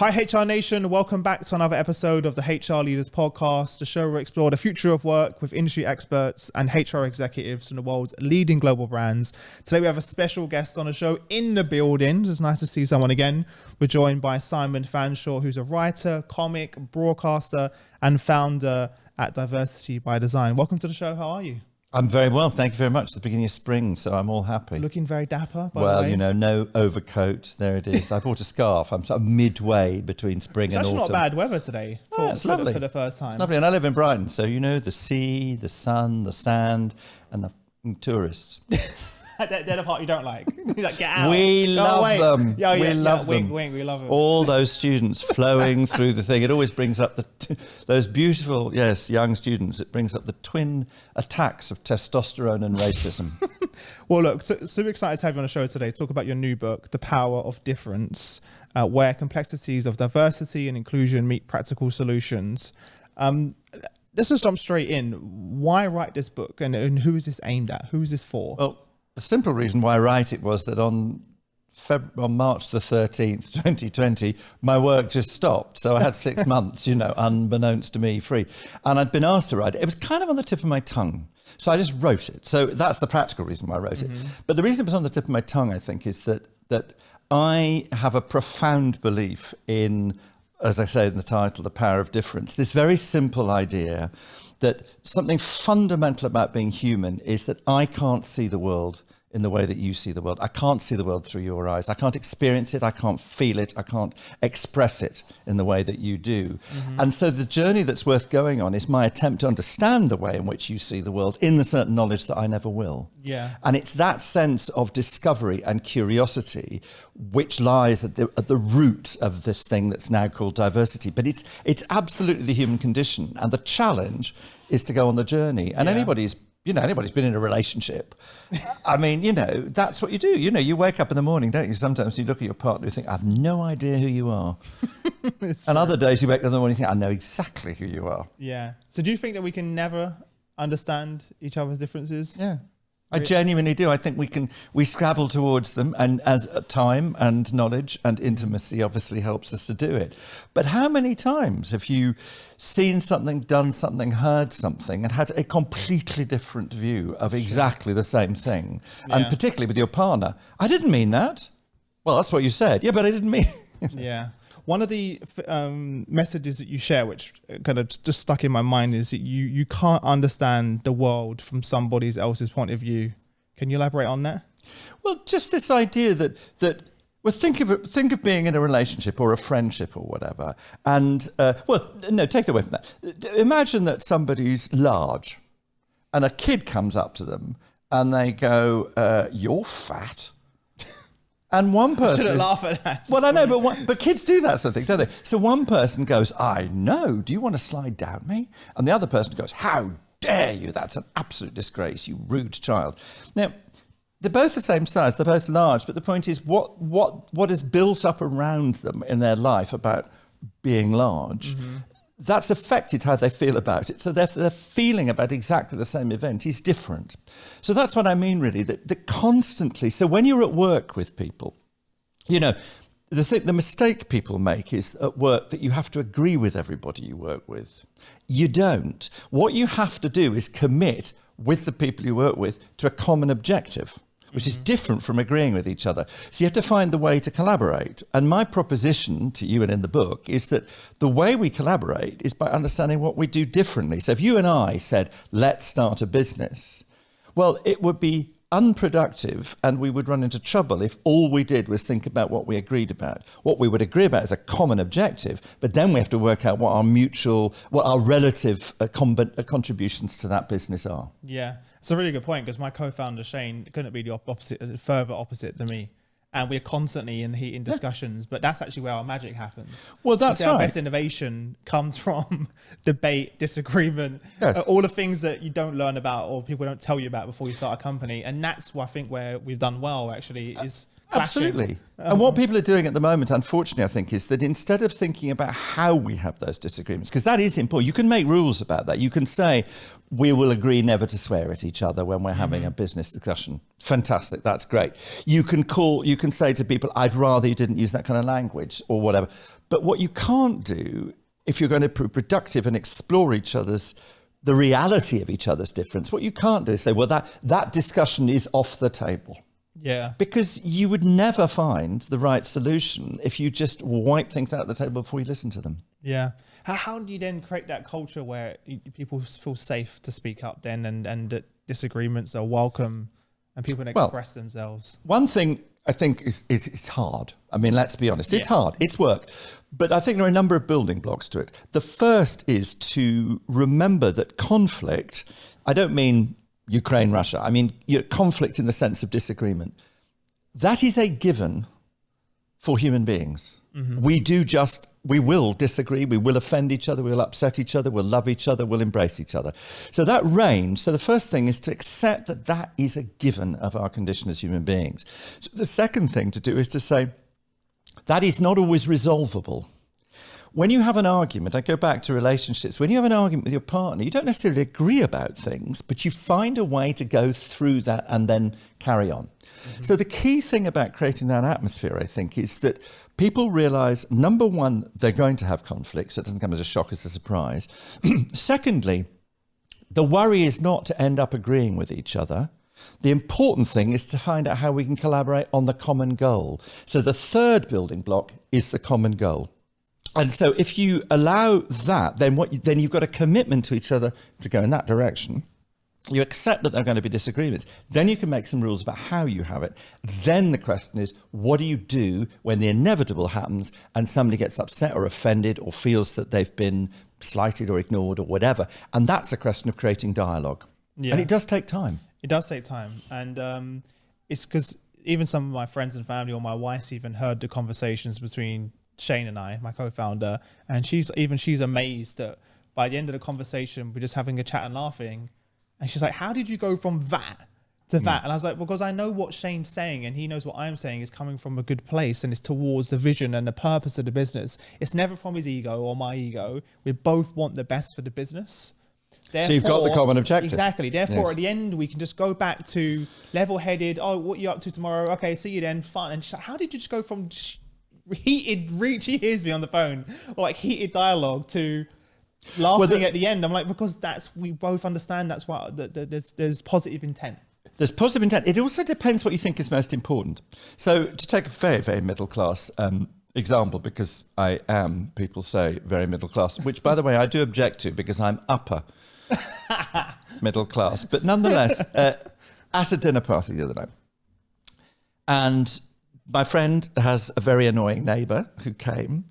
Hi HR Nation, welcome back to another episode of the HR Leaders Podcast, the show where we explore the future of work with industry experts and HR executives from the world's leading global brands. Today we have a special guest on the show in the building. It's nice to see someone again. We're joined by Simon Fanshawe, who's a writer, comic, broadcaster and founder at Diversity by Design. Welcome to the show. How are you? I'm very well, thank you very much. It's the beginning of spring, so I'm all happy. Looking very dapper, by the Well, way. you know, no overcoat. There it is. I bought a scarf. I'm sort of midway between spring and autumn. It's actually not bad weather today It's lovely. for the first time. It's lovely. And I live in Brighton, so you know the sea, the sun, the sand, and the tourists. They're the part you don't like. You're like, get out. We love them. Yeah, we love them. Wink, we love them. All those students flowing through the thing. It always brings up those beautiful, young students. It brings up the twin attacks of testosterone and racism. Well, look, super excited to have you on the show today. Talk about your new book, The Power of Difference, where complexities of diversity and inclusion meet practical solutions. Let's just jump straight in. Why write this book, and who is this aimed at? Who is this for? Well, the simple reason why I write it was that on March the 13th, 2020, my work just stopped. So I had 6 months, unbeknownst to me, free. And I'd been asked to write it. It was kind of on the tip of my tongue. So I just wrote it. So that's the practical reason why I wrote it. But the reason it was on the tip of my tongue, I think, is that I have a profound belief in, as I say in the title, the power of difference. This very simple idea that something fundamental about being human is that I can't see the world in the way that you see the world. I can't see the world through your eyes. I can't experience it. I can't feel it. I can't express it in the way that you do. And so the journey that's worth going on is my attempt to understand the way in which you see the world in the certain knowledge that I never will. Yeah. And it's that sense of discovery and curiosity which lies at the root of this thing that's now called diversity. But it's absolutely the human condition. And the challenge is to go on the journey. And anybody's been in a relationship. I mean, that's what you do. You wake up in the morning, don't you? Sometimes you look at your partner and think, I have no idea who you are. And other days you wake up in the morning and think, I know exactly who you are. Yeah. So do you think that we can never understand each other's differences? Yeah. I genuinely do. I think we scrabble towards them, and as time and knowledge and intimacy obviously helps us to do it. But how many times have you seen something, done something, heard something, and had a completely different view of exactly the same thing? Yeah. And particularly with your partner, I didn't mean that. Well, that's what you said. Yeah, but I didn't mean. Yeah. One of the messages that you share, which kind of just stuck in my mind, is that you can't understand the world from somebody else's point of view. Can you elaborate on that? Well, just this idea that well, think of being in a relationship or a friendship or whatever, and take it away from that. Imagine that somebody's large, and a kid comes up to them, and they go, "You're fat." And one person... I shouldn't laugh at that. Well, I know, but kids do that sort of thing, don't they? So one person goes, I know, do you want to slide down me? And the other person goes, how dare you? That's an absolute disgrace, you rude child. Now, they're both the same size, they're both large, but the point is what is built up around them in their life about being large, that's affected how they feel about it. So their feeling about exactly the same event is different. So that's what I mean, really, that constantly, so when you're at work with people, the mistake people make is at work that you have to agree with everybody you work with. You don't. What you have to do is commit with the people you work with to a common objective, which is different from agreeing with each other. So you have to find the way to collaborate. And my proposition to you and in the book is that the way we collaborate is by understanding what we do differently. So if you and I said, let's start a business, well, it would be unproductive and we would run into trouble if all we did was think about what we agreed about. What we would agree about is a common objective, but then we have to work out what our relative contributions to that business are. Yeah, it's a really good point, because my co-founder Shane couldn't be the further opposite to me. And we're constantly in heated discussions, but that's actually where our magic happens. Well, that's right. Our best innovation comes from debate, disagreement, all the things that you don't learn about or people don't tell you about before you start a company. And that's what I think where we've done well, actually, is Absolutely. And what people are doing at the moment, unfortunately, I think, is that instead of thinking about how we have those disagreements, because that is important, you can make rules about that. You can say, we will agree never to swear at each other when we're having a business discussion. Fantastic. That's great. You can say to people, I'd rather you didn't use that kind of language or whatever. But what you can't do, if you're going to be productive and explore the reality of each other's difference, what you can't do is say, well, that discussion is off the table. Yeah. Because you would never find the right solution if you just wipe things out of the table before you listen to them. Yeah. How do you then create that culture where people feel safe to speak up then and that disagreements are welcome and people can express themselves? One thing I think it's hard. I mean, let's be honest. It's hard. It's work. But I think there are a number of building blocks to it. The first is to remember that conflict, I don't mean Ukraine, Russia. I mean, conflict in the sense of disagreement. That is a given for human beings. Mm-hmm. We will disagree, we will offend each other, we'll upset each other, we'll love each other, we'll embrace each other. So the first thing is to accept that is a given of our condition as human beings. So the second thing to do is to say, that is not always resolvable. When you have an argument, I go back to relationships, when you have an argument with your partner, you don't necessarily agree about things, but you find a way to go through that and then carry on. Mm-hmm. So the key thing about creating that atmosphere, I think, is that people realize, number one, they're going to have conflict, so it doesn't come as a shock, as a surprise. Secondly, the worry is not to end up agreeing with each other. The important thing is to find out how we can collaborate on the common goal. So the third building block is the common goal. And so if you allow that, then you've got a commitment to each other to go in that direction. You accept that there are going to be disagreements. Then you can make some rules about how you have it. Then the question is, what do you do when the inevitable happens and somebody gets upset or offended or feels that they've been slighted or ignored or whatever? And that's a question of creating dialogue. Yeah. And it does take time. It does take time. And it's because even some of my friends and family or my wife's even heard the conversations between Shane and I, my co-founder, and she's amazed that by the end of the conversation, we're just having a chat and laughing. And she's like, how did you go from that to that? And I was like, because I know what Shane's saying and he knows what I'm saying is coming from a good place and it's towards the vision and the purpose of the business. It's never from his ego or my ego. We both want the best for the business. Therefore, so you've got the common objective. Exactly. Therefore, at the end, we can just go back to level-headed, oh, what are you up to tomorrow? Okay, see you then, fun. And she's like, how did you just go from heated reach, she hears me on the phone, or like heated dialogue to laughing at the end? I'm like, because we both understand that's why there's positive intent. There's positive intent. It also depends what you think is most important. So to take a very, very middle class example, because I am, people say, very middle class, which by the way, I do object to because I'm upper middle class, but nonetheless, at a dinner party the other night, and my friend has a very annoying neighbour who came,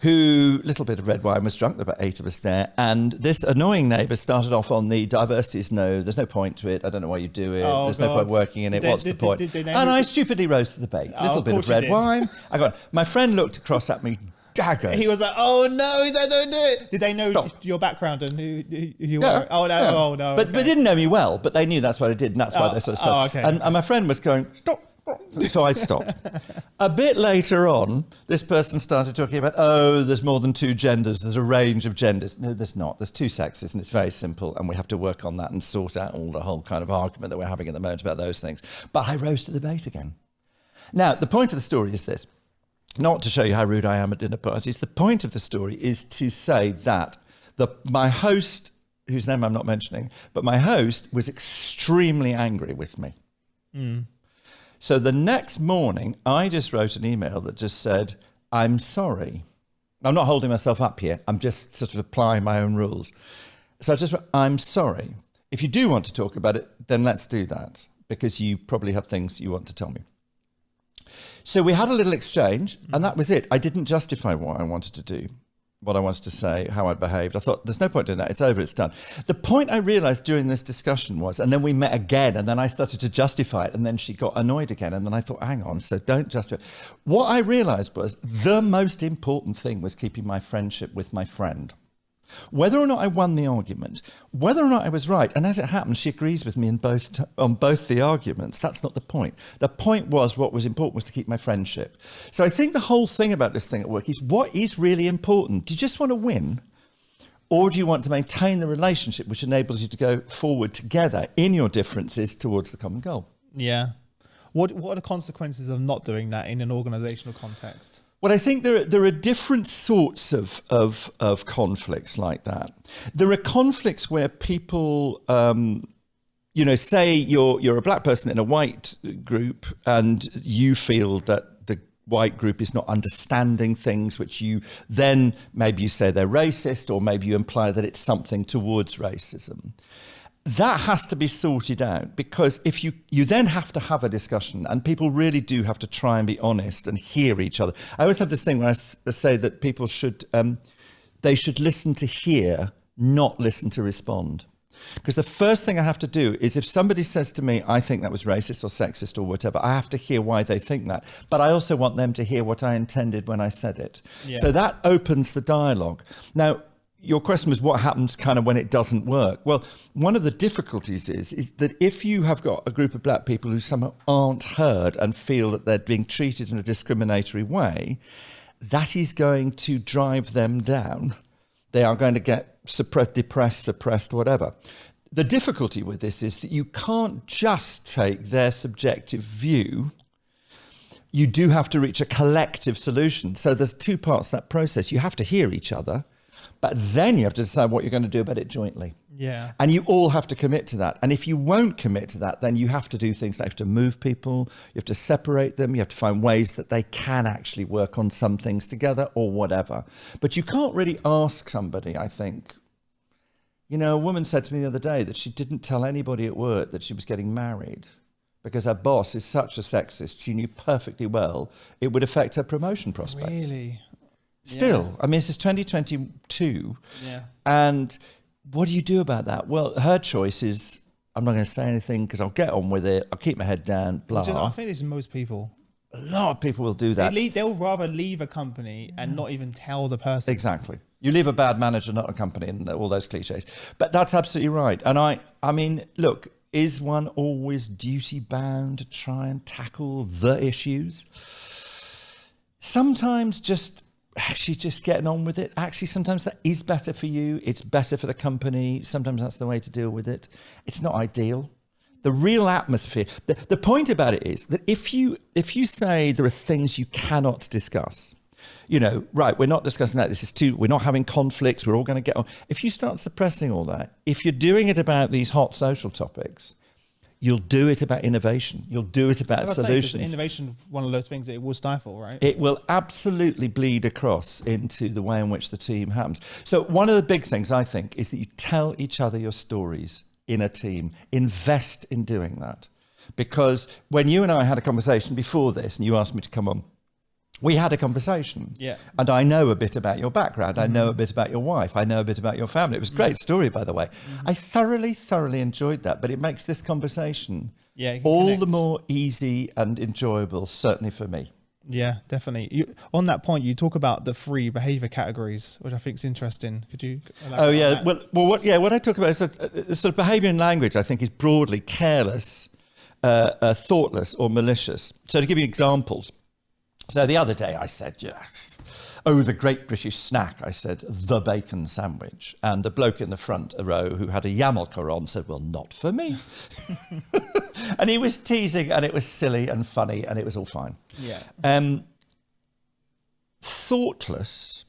little bit of red wine was drunk, there were about 8 of us there, and this annoying neighbour started off on the diversity is no, there's no point to it, I don't know why you do it, there's no point working in it, what's the point? And I stupidly rose to the bait, a little bit of red wine. My friend looked across at me, daggers. He was like, oh no, he's like, don't do it. Did they know your background and who you were? Oh no, oh no. But they didn't know me well, but they knew that's what I did, and that's why they sort of stopped. Okay. And my friend was going, stop. So I stopped. A bit later on, this person started talking about, there's more than 2 genders. There's a range of genders. No, there's not. There's 2 sexes, and it's very simple, and we have to work on that and sort out all the whole kind of argument that we're having at the moment about those things. But I rose to the bait again. Now, the point of the story is this. Not to show you how rude I am at dinner parties. The point of the story is to say that my host, whose name I'm not mentioning, but my host was extremely angry with me. Mm. So the next morning, I just wrote an email that just said, I'm sorry. I'm not holding myself up here. I'm just sort of applying my own rules. So I just wrote, I'm sorry. If you do want to talk about it, then let's do that, because you probably have things you want to tell me. So we had a little exchange, and that was it. I didn't justify what I wanted to do, what I wanted to say, how I'd behaved. I thought, there's no point doing that. It's over, it's done. The point I realized during this discussion was, and then we met again, and then I started to justify it, and then she got annoyed again, and then I thought, hang on, so don't justify. What I realized was the most important thing was keeping my friendship with my friend. Whether or not I won the argument, whether or not I was right, and as it happens, she agrees with me on both the arguments. That's not the point. The point was what was important was to keep my friendship. So I think the whole thing about this thing at work is what is really important. Do you just want to win? Or do you want to maintain the relationship which enables you to go forward together in your differences towards the common goal? Yeah. What are the consequences of not doing that in an organizational context? Well, I think there are different sorts of conflicts like that. There are conflicts where people, say you're a black person in a white group and you feel that the white group is not understanding things, which you then maybe you say they're racist, or maybe you imply that it's something towards racism. That has to be sorted out, because if you then have to have a discussion, and people really do have to try and be honest and hear each other. I always have this thing where I say that people should listen to hear, not listen to respond. Because the first thing I have to do is if somebody says to me, I think that was racist or sexist or whatever, I have to hear why they think that. But I also want them to hear what I intended when I said it. Yeah. So that opens the dialogue. Now, your question was what happens kind of when it doesn't work. Well, one of the difficulties is that if you have got a group of black people who somehow aren't heard and feel that they're being treated in a discriminatory way, that is going to drive them down. They are going to get depressed, suppressed, whatever. The difficulty with this is that you can't just take their subjective view. You do have to reach a collective solution. So there's two parts to that process. You have to hear each other, but then you have to decide what you're going to do about it jointly. Yeah. And you all have to commit to that. And if you won't commit to that, then you have to do things like you have to move people, you have to separate them, you have to find ways that they can actually work on some things together or whatever. But you can't really ask somebody, I think. You know, a woman said to me the other day that she didn't tell anybody at work that she was getting married because her boss is such a sexist. She knew perfectly well it would affect her promotion prospects. Really? Still, Yeah. I mean, this is 2022. Yeah. And what do you do about that? Well, her choice is, I'm not going to say anything because I'll get on with it. I'll keep my head down, blah. I think it's most people. A lot of people will do that. They'll rather leave a company and not even tell the person. Exactly. You leave a bad manager, not a company, and all those cliches. But that's absolutely right. And I mean, look, is one always duty bound to try and tackle the issues? Sometimes actually just getting on with it. Actually, sometimes that is better for you. It's better for the company. Sometimes that's the way to deal with it. It's not ideal. The real atmosphere, the point about it is that if you say there are things you cannot discuss, you know, right, we're not discussing that. We're not having conflicts. We're all going to get on. If you start suppressing all that, if you're doing it about these hot social topics, you'll do it about innovation. You'll do it about solutions. Innovation, one of those things that it will stifle, right? It will absolutely bleed across into the way in which the team happens. So one of the big things, I think, is that you tell each other your stories in a team. Invest in doing that. Because when you and I had a conversation before this, and you asked me to come on, we had a conversation. Yeah. And I know a bit about your background. I know a bit about your wife. I know a bit about your family. It was a great story, by the way. I thoroughly enjoyed that. But it makes this conversation all the more easy and enjoyable, certainly for me. Yeah, definitely. On that point, you talk about the 3 behaviour categories, which I think is interesting. Could you elaborate on that? What I talk about is sort of behaviour in language, I think, is broadly careless, thoughtless or malicious. So to give you examples, so the other day I said, the great British snack, I said, the bacon sandwich. And a bloke in the front row who had a yarmulke on said, well, not for me. And he was teasing and it was silly and funny and it was all fine. Yeah. Thoughtless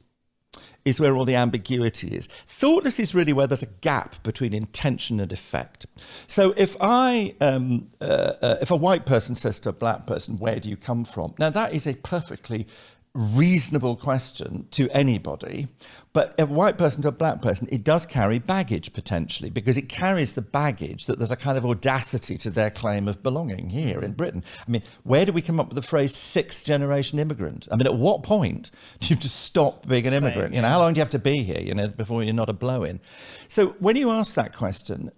is where all the ambiguity is. Thoughtless is really where there's a gap between intention and effect. So if if a white person says to a black person, where do you come from? Now that is a perfectly reasonable question to anybody, but a white person to a black person, it does carry baggage potentially, because it carries the baggage that there's a kind of audacity to their claim of belonging here in Britain. I mean, where do we come up with the phrase 6th generation immigrant? I mean, at what point do you just stop being an immigrant? You know, how long do you have to be here, you know, before you're not a blow-in? So when you ask that question,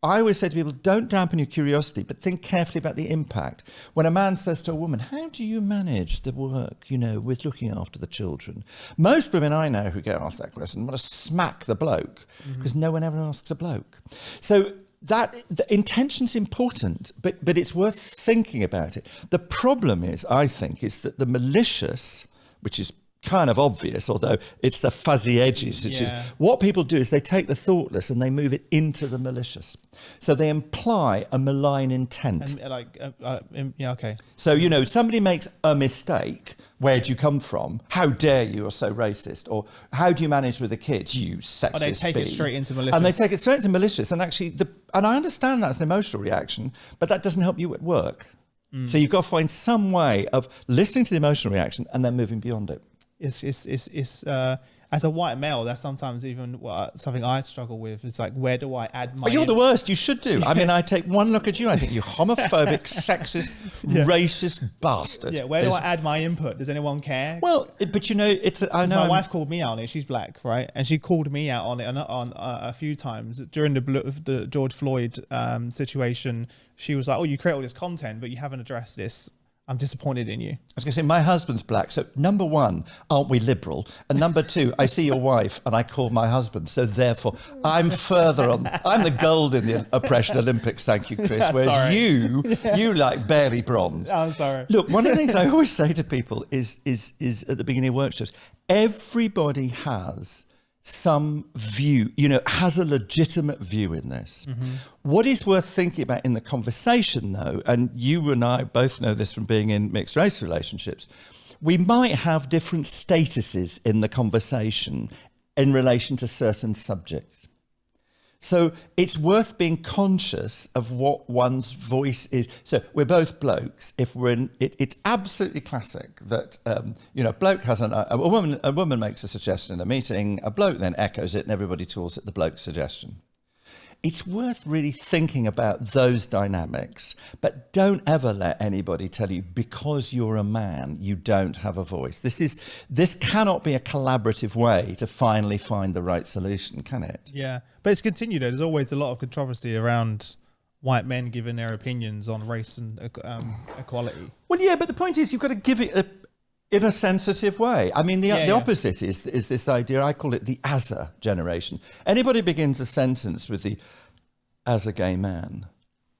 I always say to people, don't dampen your curiosity, but think carefully about the impact. When a man says to a woman, how do you manage the work, with looking after the children? Most women I know who get asked that question want to smack the bloke, because no one ever asks a bloke. So that the intention's important, but it's worth thinking about it. The problem is, I think, is that the malicious, which is kind of obvious, although it's the fuzzy edges, which is what people do is they take the thoughtless and they move it into the malicious. So they imply a malign intent. Okay. So, somebody makes a mistake. Where do you come from? How dare you? You're so racist. Or how do you manage with the kids? You sexist. Or they take it straight into malicious. And they take it straight into malicious. And actually, and I understand that's an emotional reaction, but that doesn't help you at work. So you've got to find some way of listening to the emotional reaction and then moving beyond it. It's as a white male, that's sometimes even something I struggle with. It's like, where do I add my... You're the worst. You should do. I mean, I take one look at you, I think you homophobic, sexist, racist bastard. Yeah, where do I add my input? Does anyone care? Well, but I know... My wife called me out on it. She's black, right? And she called me out on it on a few times. During the George Floyd situation, she was like, oh, you create all this content, but you haven't addressed this. I'm disappointed in you. I was going to say, my husband's black. So number one, aren't we liberal? And number two, I see your wife and I call my husband. So therefore, I'm further on. I'm the gold in the oppression Olympics. Thank you, Chris. Whereas you like barely bronze. I'm sorry. Look, one of the things I always say to people is at the beginning of workshops, everybody has some view, has a legitimate view in this. What is worth thinking about in the conversation, though, and you and I both know this from being in mixed race relationships, we might have different statuses in the conversation in relation to certain subjects. So it's worth being conscious of what one's voice is. So we're both blokes. If we're in, it's absolutely classic that a bloke has a woman makes a suggestion in a meeting, a bloke then echoes it, and everybody calls it the bloke's suggestion. It's worth really thinking about those dynamics, but don't ever let anybody tell you because you're a man you don't have a voice. This cannot be a collaborative way to finally find the right solution, can it? Yeah, but it's continued. There's always a lot of controversy around white men giving their opinions on race and equality. Well, yeah, but the point is you've got to give it in a sensitive way. I mean, the opposite is this idea, I call it the as a generation. Anybody begins a sentence with the as a gay man,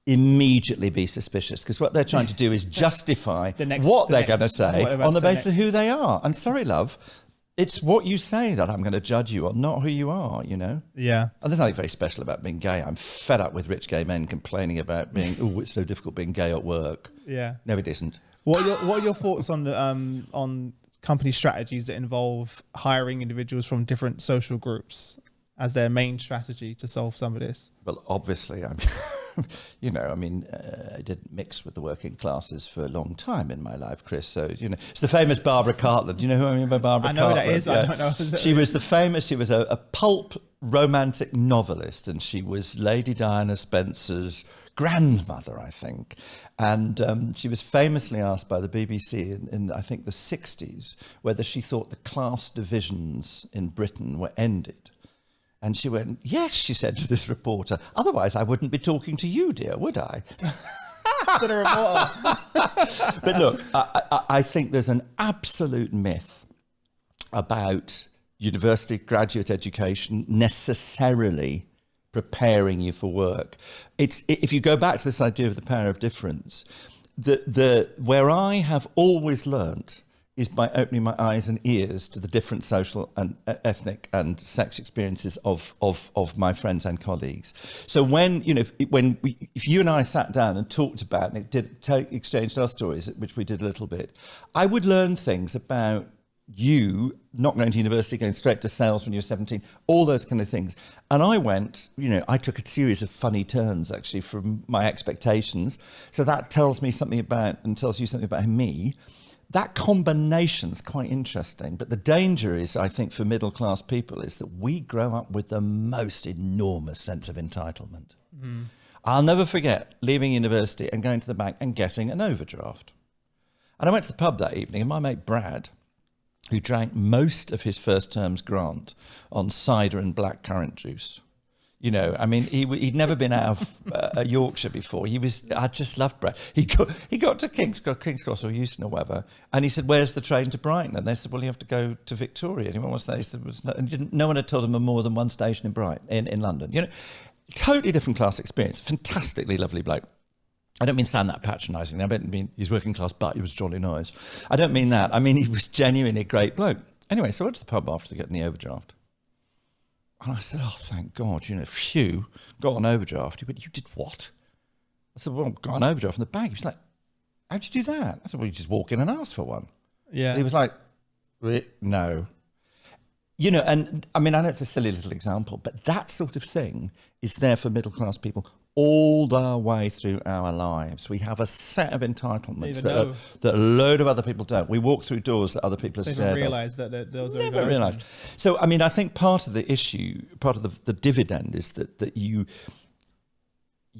immediately be suspicious, because what they're trying to do is justify what they're going to say on the basis of who they are. And sorry, love, it's what you say that I'm going to judge you on, not who you are, Yeah. And there's nothing very special about being gay. I'm fed up with rich gay men complaining about being, it's so difficult being gay at work. Yeah. No, it isn't. What are your thoughts on company strategies that involve hiring individuals from different social groups as their main strategy to solve some of this? Well, obviously, I did mix with the working classes for a long time in my life, Chris. So, it's the famous Barbara Cartland. Do you know who I mean by Barbara Cartland? I know who that is. Yeah. I don't know. She was a pulp romantic novelist, and she was Lady Diana Spencer's grandmother, I think. And she was famously asked by the BBC in I think, the 60s, whether she thought the class divisions in Britain were ended. And she went, yes, she said to this reporter, otherwise I wouldn't be talking to you, dear, would I? To the reporter. But look, I think there's an absolute myth about university graduate education necessarily preparing you for work. If you go back to this idea of the power of difference, where I have always learnt is by opening my eyes and ears to the different social and ethnic and sex experiences of my friends and colleagues. So if you and I sat down and talked about and exchanged our stories, which we did a little bit, I would learn things about you not going to university, going straight to sales when you were 17, all those kind of things. And I took a series of funny turns actually from my expectations. So that tells you something about me. That combination's quite interesting, but the danger is, I think, for middle-class people, is that we grow up with the most enormous sense of entitlement. I'll never forget leaving university and going to the bank and getting an overdraft. And I went to the pub that evening, and my mate Brad, who drank most of his first term's grant on cider and blackcurrant juice, You know, I mean, he'd never been out of Yorkshire before. I just loved Brett. He got to King's Cross or Euston or whatever, and he said, "Where's the train to Brighton?" And they said, "Well, you have to go to Victoria." And he went, "What's that?" He said, no one had told him of more than one station in Brighton, in London. You know, totally different class experience. Fantastically lovely bloke. I don't mean sound that patronising. I don't mean he's working class, but he was jolly nice. I don't mean that. I mean he was genuinely a great bloke. Anyway, so I went to the pub after getting the overdraft. And I said, "Oh, thank God, you know, phew, got an overdraft." He went, "You did what?" I said, "Well, got an overdraft from the bank." He was like, "How'd you do that?" I said, "Well, you just walk in and ask for one." Yeah. And he was like, "No." You know, and I mean, I know it's a silly little example, but that sort of thing is there for middle class people all the way through our lives. We have a set of entitlements that a load of other people don't. We walk through doors that other people have scared of. Realise that those are never realised. So, I mean, I think part of the issue, part of the dividend is that you.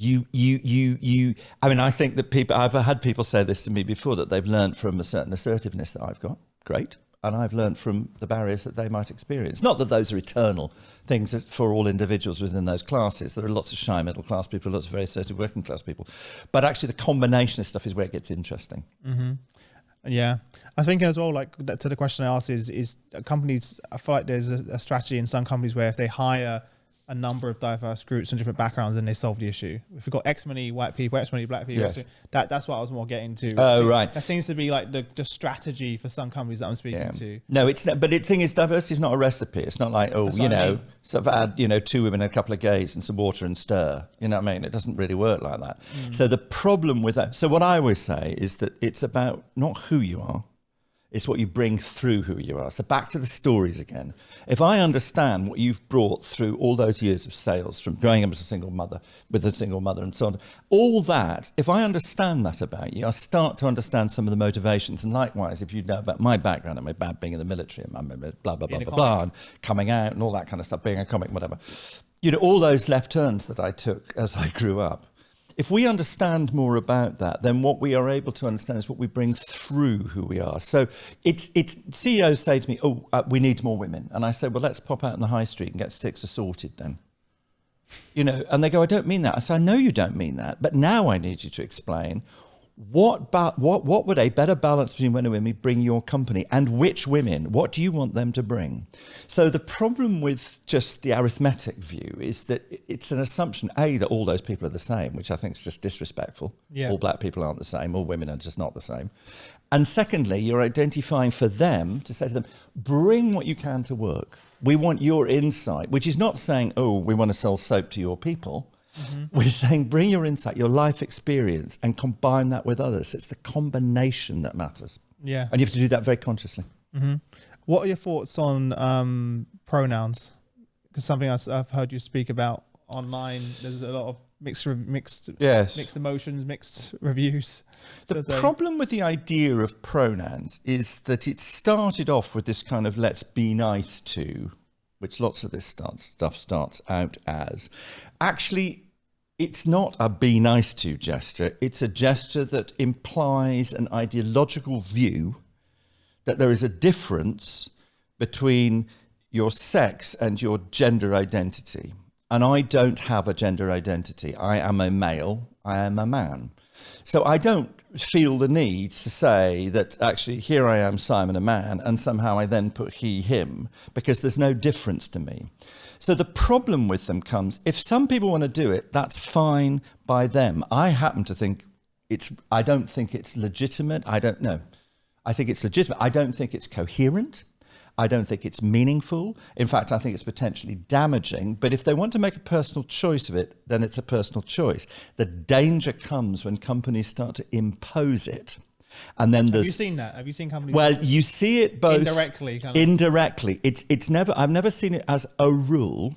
I mean, I think that people. I've had people say this to me before, that they've learned from a certain assertiveness that I've got. Great. And I've learned from the barriers that they might experience. Not that those are eternal things for all individuals within those classes. There are lots of shy middle class people, lots of very assertive working class people. But actually the combination of stuff is where it gets interesting. Mm-hmm. Yeah. I was thinking as well, like to the question I asked is companies, I feel like there's a strategy in some companies where if they hire a number of diverse groups and different backgrounds, then they solve the issue. If we've got X many white people, X many black people, yes. that's what I was more getting to. Oh, right. That seems to be like the strategy for some companies that I'm speaking to. No, it's not, but the thing is, diversity is not a recipe. It's not like, That's what I mean. sort of add, 2 women and a couple of gays and some water and stir. You know what I mean? It doesn't really work like that. So the problem with that, so what I always say is that it's about not who you are, it's what you bring through who you are. So back to the stories again. If I understand what you've brought through all those years of sales, from growing up as a single mother, with a single mother and so on, all that, if I understand that about you, I start to understand some of the motivations. And likewise, if you know about my background and my bad being in the military and my blah, blah, blah, blah, blah, and coming out and all that kind of stuff, being a comic, whatever. All those left turns that I took as I grew up. If we understand more about that, then what we are able to understand is what we bring through who we are. So it's CEOs say to me, we need more women. And I say, well, let's pop out in the high street and get 6 assorted then. And they go, I don't mean that. I say, I know you don't mean that, but now I need you to explain what would a better balance between men and women bring your company, and which women, what do you want them to bring? So the problem with just the arithmetic view is that it's an assumption, A, that all those people are the same, which I think is just disrespectful. Yeah. All black people aren't the same, all women are just not the same. And secondly, you're identifying for them to say to them, bring what you can to work. We want your insight, which is not saying, we want to sell soap to your people. Mm-hmm. We're saying bring your insight, your life experience, and combine that with others. It's the combination that matters. Yeah. And you have to do that very consciously. Mm-hmm. What are your thoughts on pronouns? Because something I've heard you speak about online, there's a lot of mixed emotions, mixed reviews. The problem with the idea of pronouns is that it started off with this kind of let's be nice to, which lots of this stuff starts out as. Actually, it's not a be nice to gesture. It's a gesture that implies an ideological view that there is a difference between your sex and your gender identity. And I don't have a gender identity. I am a male. I am a man. So I don't feel the need to say that actually here I am, Simon, a man, and somehow I then put he, him, because there's no difference to me. So the problem with them comes, if some people want to do it, that's fine by them. I happen to think I don't think it's legitimate. I don't know. I think it's legitimate. I don't think it's coherent. I don't think it's meaningful. In fact, I think it's potentially damaging. But if they want to make a personal choice of it, then it's a personal choice. The danger comes when companies start to impose it. And then there's... Have you seen that? Have you seen companies... Well, you see it both... Indirectly. Indirectly. I've never seen it as a rule.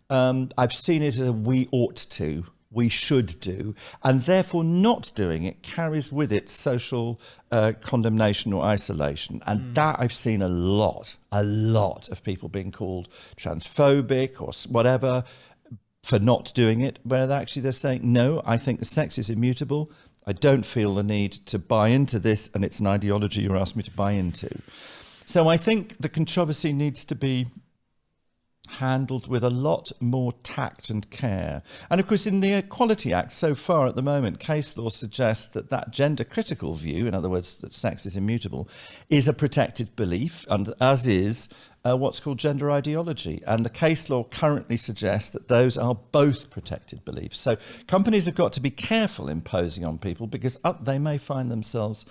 I've seen it as a we ought to, we should do, and therefore not doing it carries with it social condemnation or isolation. And that I've seen a lot of people being called transphobic or whatever for not doing it, where actually they're saying, no, I think the sex is immutable. I don't feel the need to buy into this, and it's an ideology you're asking me to buy into. So I think the controversy needs to be handled with a lot more tact and care. And of course, in the Equality Act, so far at the moment, case law suggests that gender critical view, in other words, that sex is immutable, is a protected belief, and as is what's called gender ideology. And the case law currently suggests that those are both protected beliefs. So companies have got to be careful imposing on people, because they may find themselves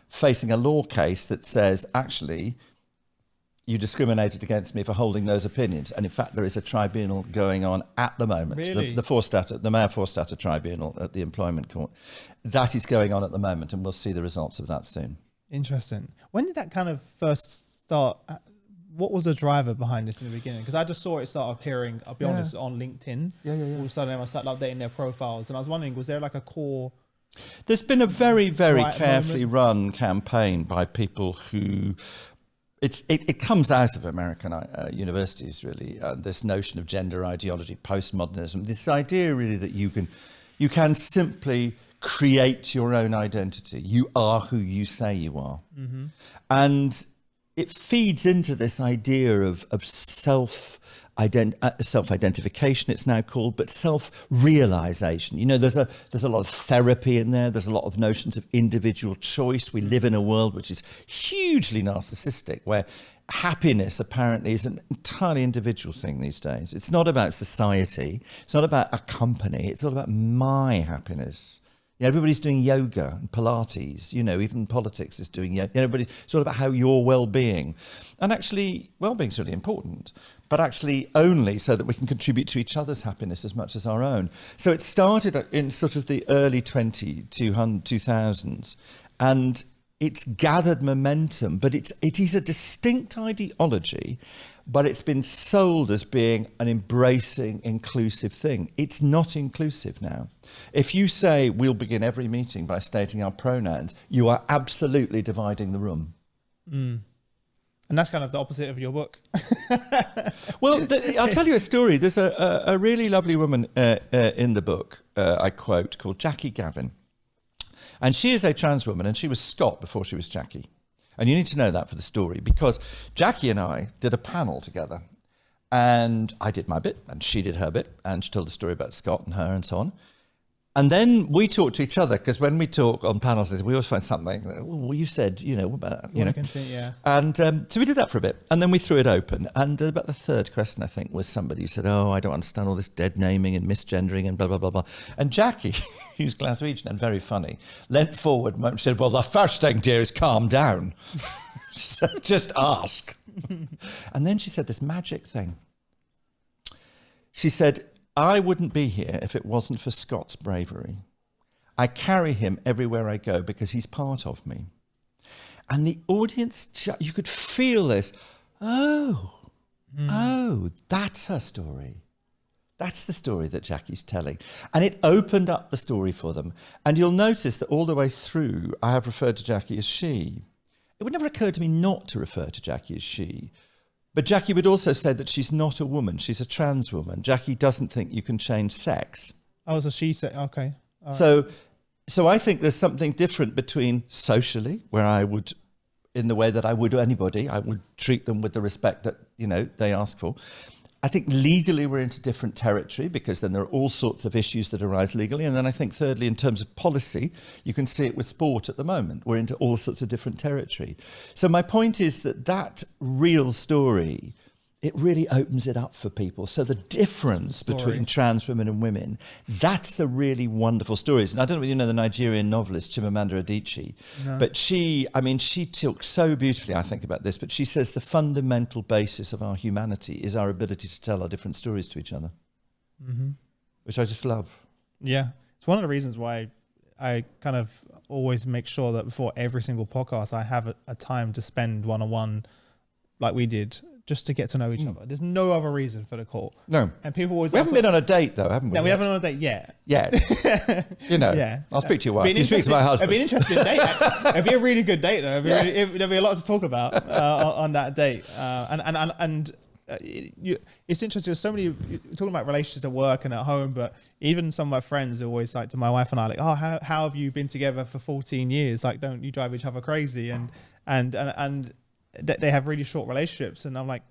facing a law case that says, actually, you discriminated against me for holding those opinions. And in fact, there is a tribunal going on at the moment. Really? The Mayor Forstater Tribunal at the Employment Court. That is going on at the moment, and we'll see the results of that soon. Interesting. When did that kind of first start? What was the driver behind this in the beginning? Because I just saw it start appearing, I'll be honest, on LinkedIn. Yeah. All of a sudden, I started updating their profiles. And I was wondering, was there like a core... There's been a very, very carefully run campaign by people who... It comes out of American universities, really, this notion of gender ideology, postmodernism, this idea really that you can simply create your own identity. You are who you say you are. Mm-hmm. And it feeds into this idea of self-identification, it's now called, but self-realization. You know, there's a lot of therapy in there. There's a lot of notions of individual choice. We live in a world which is hugely narcissistic, where happiness apparently is an entirely individual thing these days. It's not about society. It's not about a company. It's all about my happiness. You know, everybody's doing yoga and Pilates, you know, even politics is doing yoga. It's all about how your well-being. And actually, well-being is really important, but actually only so that we can contribute to each other's happiness as much as our own. So it started in sort of the early 2000s, and it's gathered momentum, but it is a distinct ideology, but it's been sold as being an embracing, inclusive thing. It's not inclusive now. If you say we'll begin every meeting by stating our pronouns, you are absolutely dividing the room. Mm. And that's kind of the opposite of your book. Well, I'll tell you a story. There's a really lovely woman in the book, I quote, called Jackie Gavin. And she is a trans woman, and she was Scott before she was Jackie. And you need to know that for the story, because Jackie and I did a panel together, and I did my bit and she did her bit, and she told the story about Scott and her and so on. And then we talked to each other, because when we talk on panels, we always find something. Well, you said, you know, what about that? You know? Yeah. And so we did that for a bit, and then we threw it open. And about the third question, I think, was somebody who said, "Oh, I don't understand all this dead naming and misgendering and blah blah blah blah." And Jackie, who's Glaswegian and very funny, leant forward and said, "Well, the first thing, dear, is calm down. So just ask." And then she said this magic thing. She said, "I wouldn't be here if it wasn't for Scott's bravery. I carry him everywhere I go because he's part of me." And the audience, you could feel this. Oh, that's her story. That's the story that Jackie's telling. And it opened up the story for them. And you'll notice that all the way through, I have referred to Jackie as she. It would never occur to me not to refer to Jackie as she. But Jackie would also say that she's not a woman, she's a trans woman. Jackie doesn't think you can change sex. Oh, so she said, okay. All right. So I think there's something different between socially, where I would, in the way that I would anybody, I would treat them with the respect that, you know, they ask for. I think legally we're into different territory, because then there are all sorts of issues that arise legally. And then I think thirdly, in terms of policy, you can see it with sport at the moment. We're into all sorts of different territory. So my point is that real story, it really opens it up for people. So the difference between trans women and women, that's the really wonderful stories. And I don't know whether you know the Nigerian novelist Chimamanda Adichie, but she talks so beautifully, I think, about this, but she says the fundamental basis of our humanity is our ability to tell our different stories to each other, which I just love. Yeah. It's one of the reasons why I kind of always make sure that before every single podcast, I have a time to spend one-on-one like we did, just to get to know each other. There's no other reason for the call. No. And people always... We haven't been on a date, though, haven't we? No, we haven't been on a date yet. You know, yeah. I'll speak to your wife. You speak to my husband. It'd be an interesting date. It'd be a really good date, though. There'd be a lot to talk about on that date. It's interesting. There's so many... You're talking about relationships at work and at home, but even some of my friends are always like to my wife and I, like, "Oh, how have you been together for 14 years? Like, don't you drive each other crazy?" And they have really short relationships, and I'm like,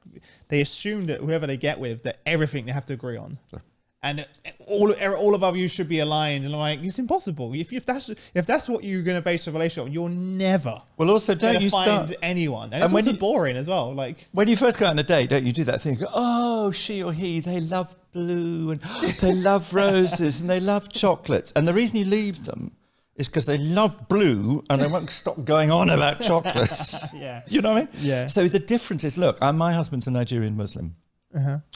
they assume that whoever they get with, that everything they have to agree on. Sure. And all of our views should be aligned, and I'm like, it's impossible. If that's what you're going to base a relationship on, you're never. Well, also, don't you find anyone, and it's also boring as well. Like when you first go on a date, don't you do that thing? Oh, she or he, they love blue, and they love roses, and they love chocolates, and the reason you leave them is because they love blue and they won't stop going on about chocolates. Yeah, you know what I mean? Yeah. So the difference is, look, my husband's a Nigerian Muslim.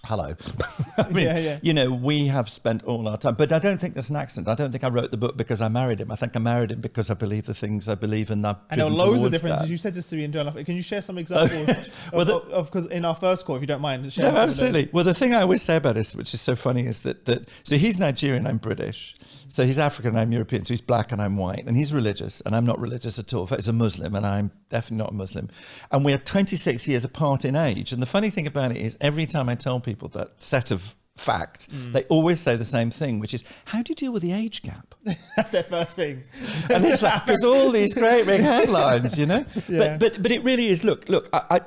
Hello. I mean, you know, we have spent all our time, but I don't think that's an accident. I don't think I wrote the book because I married him. I think I married him because I believe the things I believe in. I know loads of differences. That. You said this to me in doing. Can you share some examples of because in our first call, if you don't mind? No, absolutely. Well, the thing I always say about this, which is so funny, is that so he's Nigerian, I'm British. So he's African, I'm European. So he's black and I'm white. And he's religious and I'm not religious at all. In fact, he's a Muslim and I'm definitely not a Muslim. And we are 26 years apart in age. And the funny thing about it is every time I tell people that set of facts, they always say the same thing, which is, how do you deal with the age gap? That's their first thing. And it's like, there's all these great big headlines, you know? Yeah. But it really is, look,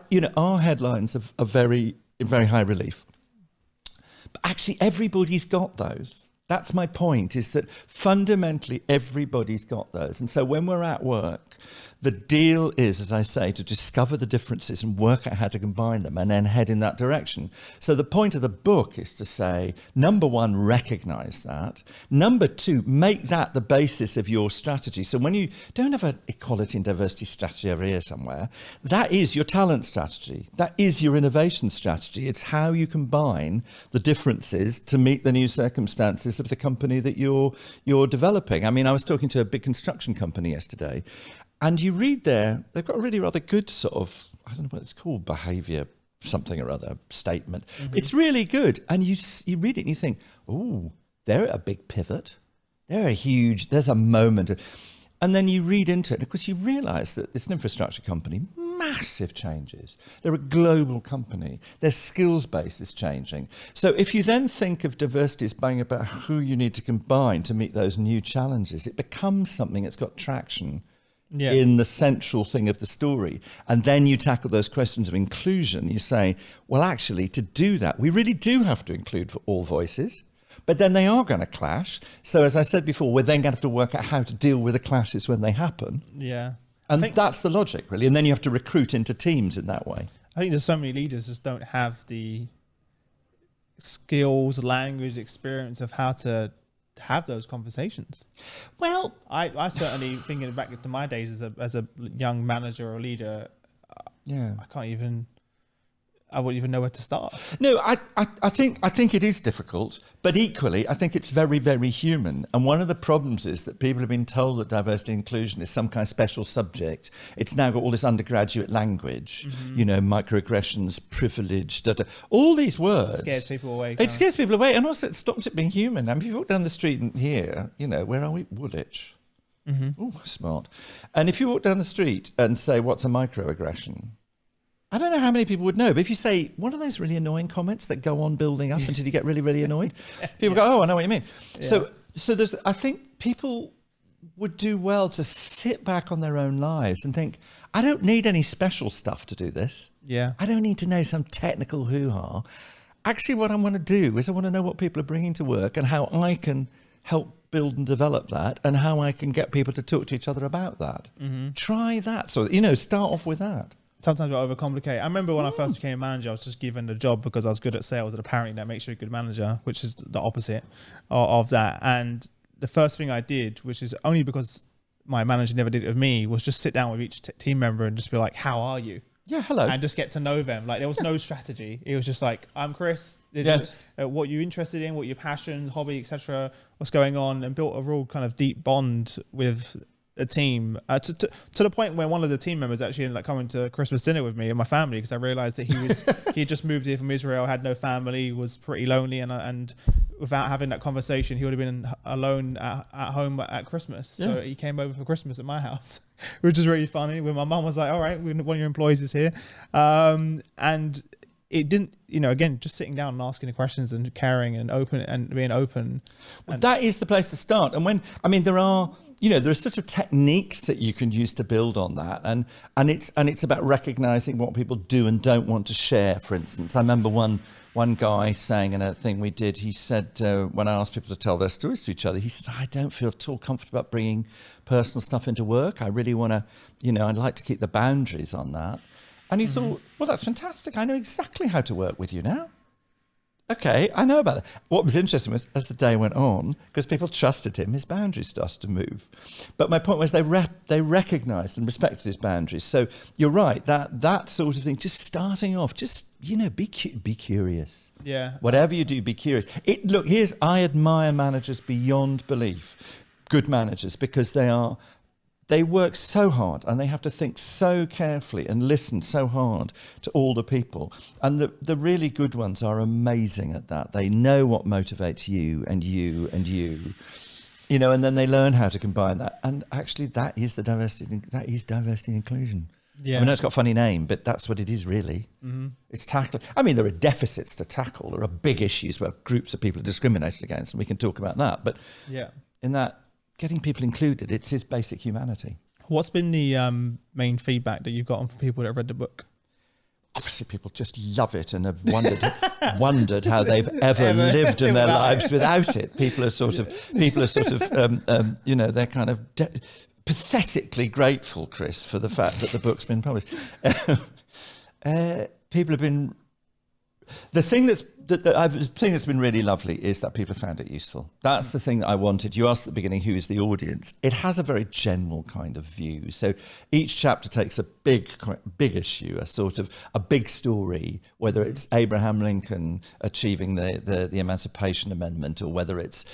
you know, our headlines are very, in very high relief. But actually everybody's got those. That's my point, is that fundamentally everybody's got those. And so when we're at work, the deal is, as I say, to discover the differences and work out how to combine them and then head in that direction. So the point of the book is to say, number one, recognize that. Number two, make that the basis of your strategy. So when you don't have an equality and diversity strategy over here somewhere, that is your talent strategy. That is your innovation strategy. It's how you combine the differences to meet the new circumstances of the company that you're developing. I mean, I was talking to a big construction company yesterday, and you read there, they've got a really rather good sort of, I don't know what it's called, behaviour, something or other statement. It's really good. And you read it and you think, oh, they're at a big pivot. There's a moment. And then you read into it. And of course, you realise that it's an infrastructure company, massive changes. They're a global company. Their skills base is changing. So if you then think of diversity as being about who you need to combine to meet those new challenges, it becomes something that's got traction in the central thing of the story. And then you tackle those questions of inclusion. You say, well, actually, to do that, we really do have to include all voices, but then they are going to clash. So as I said before, we're then going to have to work out how to deal with the clashes when they happen. Yeah. And that's the logic, really. And then you have to recruit into teams in that way. I think there's so many leaders just don't have the skills, language, experience of how to have those conversations. Well, I certainly, thinking back to my days as a young manager or leader, I wouldn't even know where to start. No, I think it is difficult, but equally, I think it's very, very human. And one of the problems is that people have been told that diversity and inclusion is some kind of special subject. It's now got all this undergraduate language, you know, microaggressions, privilege, all these words. It scares people away. It scares people away, and also it stops it being human. I mean, if you walk down the street here, you know, where are we? Woolwich. Oh, smart. And if you walk down the street and say, what's a microaggression? I don't know how many people would know, but if you say, one of those really annoying comments that go on building up until you get really, really annoyed, people go, oh, I know what you mean. Yeah. So there's, I think people would do well to sit back on their own lives and think, I don't need any special stuff to do this. Yeah. I don't need to know some technical hoo-ha. Actually, what I want to do is I want to know what people are bringing to work and how I can help build and develop that and how I can get people to talk to each other about that. Try that. So, you know, start off with that. Sometimes we overcomplicate. I remember when I first became a manager, I was just given the job because I was good at sales, and apparently that makes you a good manager, which is the opposite of that. And the first thing I did, which is only because my manager never did it with me, was just sit down with each team member and just be like, how are you? Yeah, hello. And just get to know them. Like, there was no strategy. It was just like, I'm Chris. What you're interested in, what your passion, hobby, etc. What's going on, and built a real kind of deep bond with a team to the point where one of the team members actually ended up coming to Christmas dinner with me and my family, because I realized that he had just moved here from Israel, had no family, was pretty lonely, and without having that conversation, he would have been alone at home at Christmas. So he came over for Christmas at my house, which is really funny. When my mum was like, all right, one of your employees is here. And it didn't, you know, again, just sitting down and asking the questions and caring and open and being open. Well, that is the place to start. And when, I mean, there are there are sort of techniques that you can use to build on that, and it's about recognizing what people do and don't want to share. For instance, I remember one guy saying in a thing we did, he said, when I asked people to tell their stories to each other, he said, I don't feel at all comfortable about bringing personal stuff into work. I really want to, I'd like to keep the boundaries on that. And he thought, well, that's fantastic. I know exactly how to work with you now. Okay, I know about that. What was interesting was, as the day went on, because people trusted him, his boundaries started to move. But my point was they recognised and respected his boundaries. So you're right, that sort of thing, just starting off, just, be curious. Yeah. Whatever you do, be curious. I admire managers beyond belief, good managers, because they work so hard and they have to think so carefully and listen so hard to all the people. And the really good ones are amazing at that. They know what motivates you and you and you, and then they learn how to combine that. And actually that is diversity and inclusion. Yeah. I know it's got a funny name, but that's what it is really. Mm-hmm. It's tackling. I mean, there are deficits to tackle. There are big issues where groups of people are discriminated against, and we can talk about that. But in that, getting people included, it's his basic humanity. What's been the main feedback that you've gotten from people that have read the book? Obviously, people just love it and have wondered how they've ever lived in their lives without it. People are sort of, they're kind of pathetically grateful, Chris, for the fact that the book's been published. People have been. The thing that's been really lovely is that people have found it useful. That's the thing that I wanted. You asked at the beginning, who is the audience? It has a very general kind of view. So each chapter takes a big issue, a big story, whether it's Abraham Lincoln achieving the Emancipation Amendment, or whether it's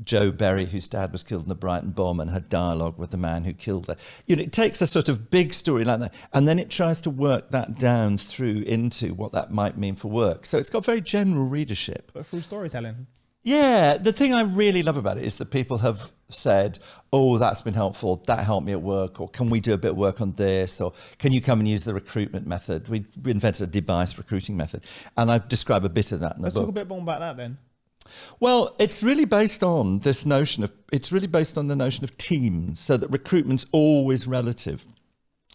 Joe Berry, whose dad was killed in the Brighton bomb and had dialogue with the man who killed her. It takes a sort of big story like that, and then it tries to work that down through into what that might mean for work. So it's got very general readership. But through storytelling. Yeah, the thing I really love about it is that people have said, oh, that's been helpful, that helped me at work, or can we do a bit of work on this, or can you come and use the recruitment method? We invented a device recruiting method, and I describe a bit of that in the book. Let's talk a bit more about that then. Well, it's really based on the notion of teams, so that recruitment's always relative.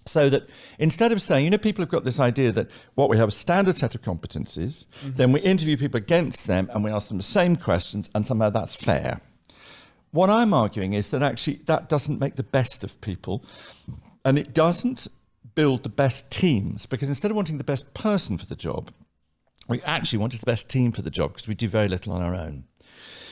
So that instead of saying, people have got this idea that what we have a standard set of competencies, then we interview people against them and we ask them the same questions, and somehow that's fair. What I'm arguing is that actually that doesn't make the best of people, and it doesn't build the best teams, because instead of wanting the best person for the job, we actually want the best team for the job, because we do very little on our own.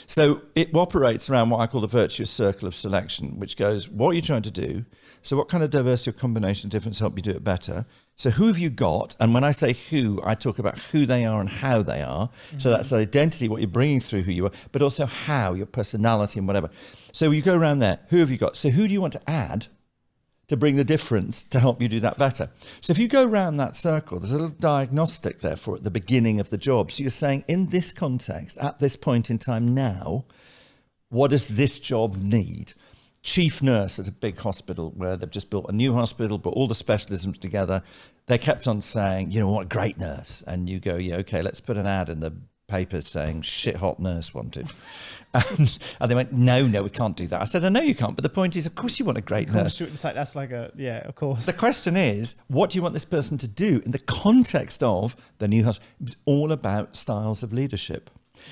So it operates around what I call the virtuous circle of selection, which goes, what are you trying to do? So what kind of diversity or combination of difference help you do it better? So who have you got? And when I say who, I talk about who they are and how they are. Mm-hmm. So that's identity, what you're bringing through who you are, but also how, your personality and whatever. So you go around there, who have you got? So who do you want to add to bring the difference to help you do that better? So if you go around that circle, there's a little diagnostic there for at the beginning of the job. So you're saying, in this context, at this point in time now, what does this job need? Chief nurse at a big hospital where they've just built a new hospital, put all the specialisms together. They kept on saying, what a great nurse. And you go, yeah, okay, let's put an ad in the papers saying shit hot nurse wanted. And they went, no, we can't do that. I said, I know you can't, but the point is, of course you want a great nurse. That's like of course. The question is, what do you want this person to do in the context of the new hospital? It was all about styles of leadership.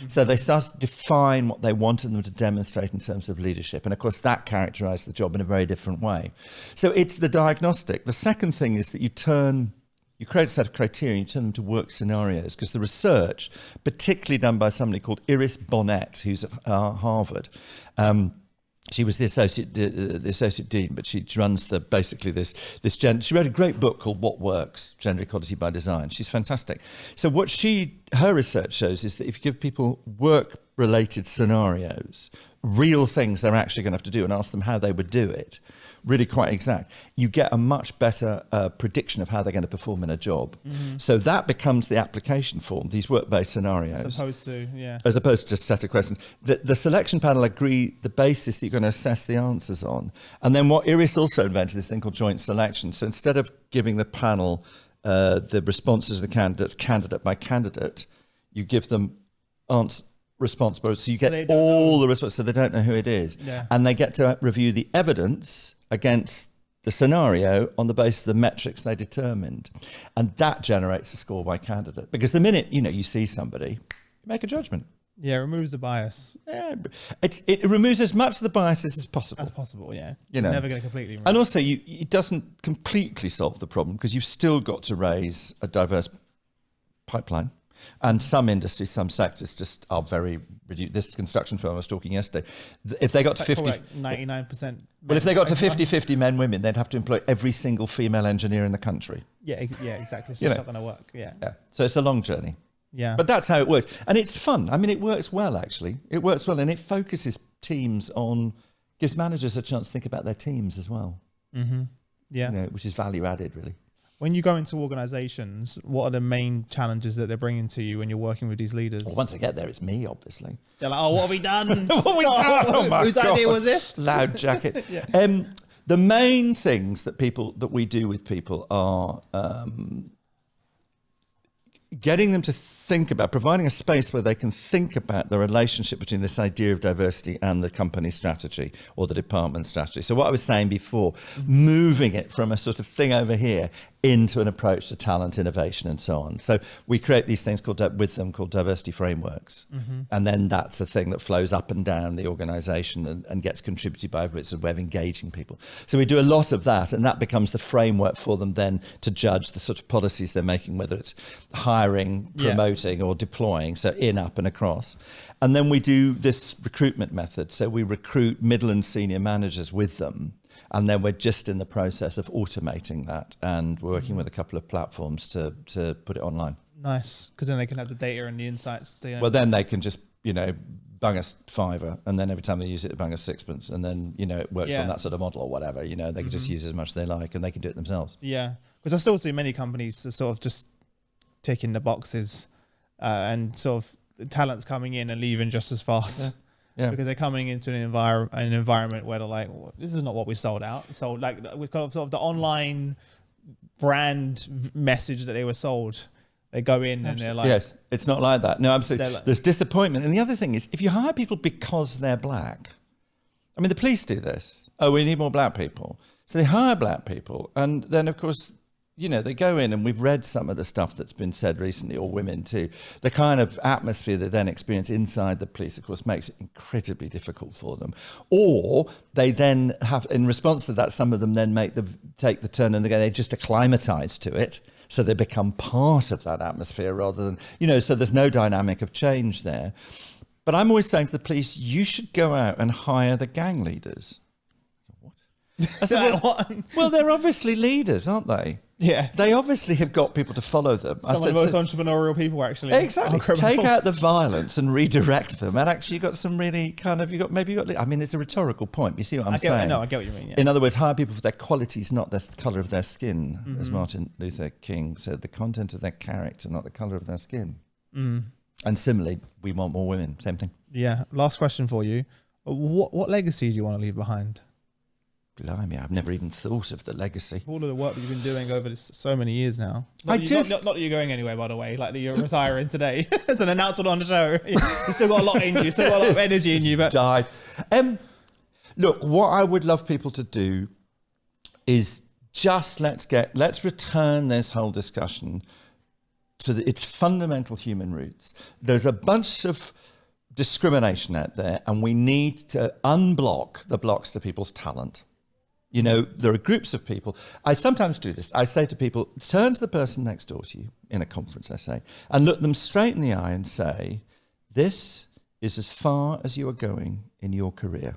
So they started to define what they wanted them to demonstrate in terms of leadership. And of course, that characterized the job in a very different way. So it's the diagnostic. The second thing is that you create a set of criteria and you turn them to work scenarios, because the research, particularly done by somebody called Iris Bonnet, who's at Harvard, she was the associate dean, but she runs she wrote a great book called What Works? Gender Equality by Design. She's fantastic. So what her research shows is that if you give people work-related scenarios, real things they're actually going to have to do, and ask them how they would do it, really quite exact, you get a much better prediction of how they're going to perform in a job. Mm-hmm. So that becomes the application form, these work-based scenarios. As opposed to just a set of questions. The selection panel agree the basis that you're going to assess the answers on. And then what Iris also invented, this thing called joint selection. So instead of giving the panel the responses of the candidates candidate by candidate, you give them responsible. So you get all the response, so they don't know who it is. Yeah. And they get to review the evidence against the scenario on the basis of the metrics they determined. And that generates a score by candidate. Because the minute, you see somebody, you make a judgment. Yeah, it removes the bias. Yeah, it removes as much of the biases as possible. As possible, yeah. You know. Never going to completely remove. And also, it doesn't completely solve the problem because you've still got to raise a diverse pipeline. And some industries, some sectors just are very reduced. This construction firm I was talking yesterday, if they got to 50... Like 99%. Well, if they got to 50-50 men, women, they'd have to employ every single female engineer in the country. Yeah, exactly. It's just not going to work. Yeah. So it's a long journey. Yeah. But that's how it works. And it's fun. I mean, it works well, actually. It works well. And it focuses teams on, gives managers a chance to think about their teams as well. Mm-hmm. Yeah. Which is value added, really. When you go into organizations, what are the main challenges that they're bringing to you when you're working with these leaders? Well, once I get there, it's me, obviously. They're like, what have we done? What have we done? Oh my Whose God. idea was this? Loud jacket. Yeah. The main things that we do with people are getting them to think about, providing a space where they can think about the relationship between this idea of diversity and the company strategy or the department strategy. So what I was saying before, moving it from a sort of thing over here into an approach to talent, innovation, and so on. So we create these things called diversity frameworks. Mm-hmm. And then that's a thing that flows up and down the organization and gets contributed by everybody. It's a way of engaging people. So we do a lot of that, and that becomes the framework for them then to judge the sort of policies they're making, whether it's hiring, promoting, or deploying, so in, up, and across. And then we do this recruitment method. So we recruit middle and senior managers with them. And then we're just in the process of automating that, and we're working with a couple of platforms to put it online. Nice, because then they can have the data and the insights. Well, then they can just, bung us £5, and then every time they use it, they bung us £6, and then, it works on that sort of model or whatever. They can just use as much as they like, and they can do it themselves. Yeah, because I still see many companies sort of just ticking the boxes, and sort of the talent's coming in and leaving just as fast. Yeah. Because they're coming into an environment where they're like, well, this is not what we sold out. So like we've got sort of the online brand message that they were sold. They go in and they're like, yes, it's not like that. No, absolutely. Like, there's disappointment. And the other thing is, if you hire people because they're black, I mean, the police do this. Oh, we need more black people. So they hire black people. And then, of course, they go in, and we've read some of the stuff that's been said recently, or women too. The kind of atmosphere they then experience inside the police, of course, makes it incredibly difficult for them. Or they then have, in response to that, some of them then take the turn and they just acclimatise to it. So they become part of that atmosphere rather than, so there's no dynamic of change there. But I'm always saying to the police, you should go out and hire the gang leaders. What? I said, well, they're obviously leaders, aren't they? Yeah. They obviously have got people to follow them. Some of the most entrepreneurial people actually. Exactly. Take out the violence and redirect them. And actually you've got some really I mean, it's a rhetorical point. You see what I'm saying? No, I get what you mean. Yeah. In other words, hire people for their qualities, not the colour of their skin. Mm-hmm. As Martin Luther King said, the content of their character, not the colour of their skin. Mm. And similarly, we want more women. Same thing. Yeah. Last question for you. What legacy do you want to leave behind? Blimey, I've never even thought of the legacy. All of the work that you've been doing over so many years now. Not that you're going anywhere, by the way. Like that you're retiring today. It's an announcement on the show. You still got a lot in you. Still got a lot of energy in you. But die. Look, what I would love people to do is just let's return this whole discussion to its fundamental human roots. There's a bunch of discrimination out there, and we need to unblock the blocks to people's talent. There are groups of people. I sometimes do this. I say to people, turn to the person next door to you in a conference, I say, and look them straight in the eye and say, this is as far as you are going in your career.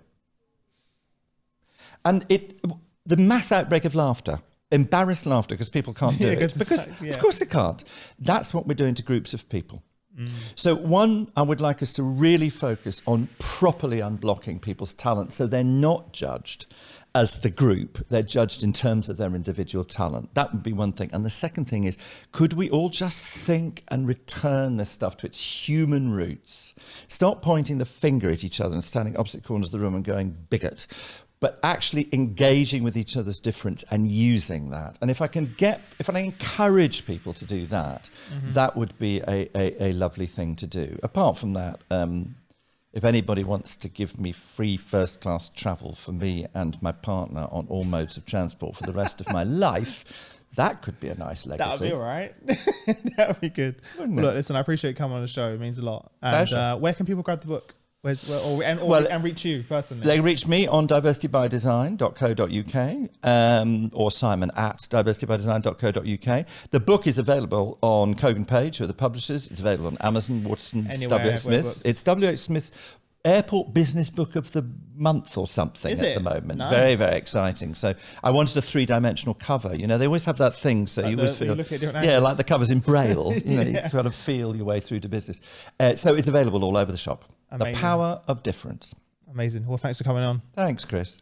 And the mass outbreak of laughter, embarrassed laughter because people can't do it. Because of course they can't. That's what we're doing to groups of people. Mm. So one, I would like us to really focus on properly unblocking people's talent so they're not judged as the group, they're judged in terms of their individual talent. That would be one thing. And the second thing is, could we all just think and return this stuff to its human roots? Stop pointing the finger at each other and standing opposite corners of the room and going bigot. but actually engaging with each other's difference and using that. And if I encourage people to do that, that would be a lovely thing to do. Apart from that, if anybody wants to give me free first-class travel for me and my partner on all modes of transport for the rest of my life, that could be a nice legacy. That would be all right. That would be good. Well, look, listen, I appreciate you coming on the show. It means a lot. And where can people grab the book? And reach you personally? They reach me on diversitybydesign.co.uk or Simon at diversitybydesign.co.uk. The book is available on Kogan Page, who are the publishers. It's available on Amazon, Waterston's, W.H. Smith. It's W.H. Smith Airport Business Book of the Month or something at the moment. Nice. Very, very exciting. So I wanted a 3-dimensional cover. You know, they always have that thing, so like you always feel, like the covers in Braille. You know, you kind of feel your way through to business. So it's available all over the shop. Amazing. The Power of Difference. Amazing. Well, thanks for coming on. Thanks, Chris.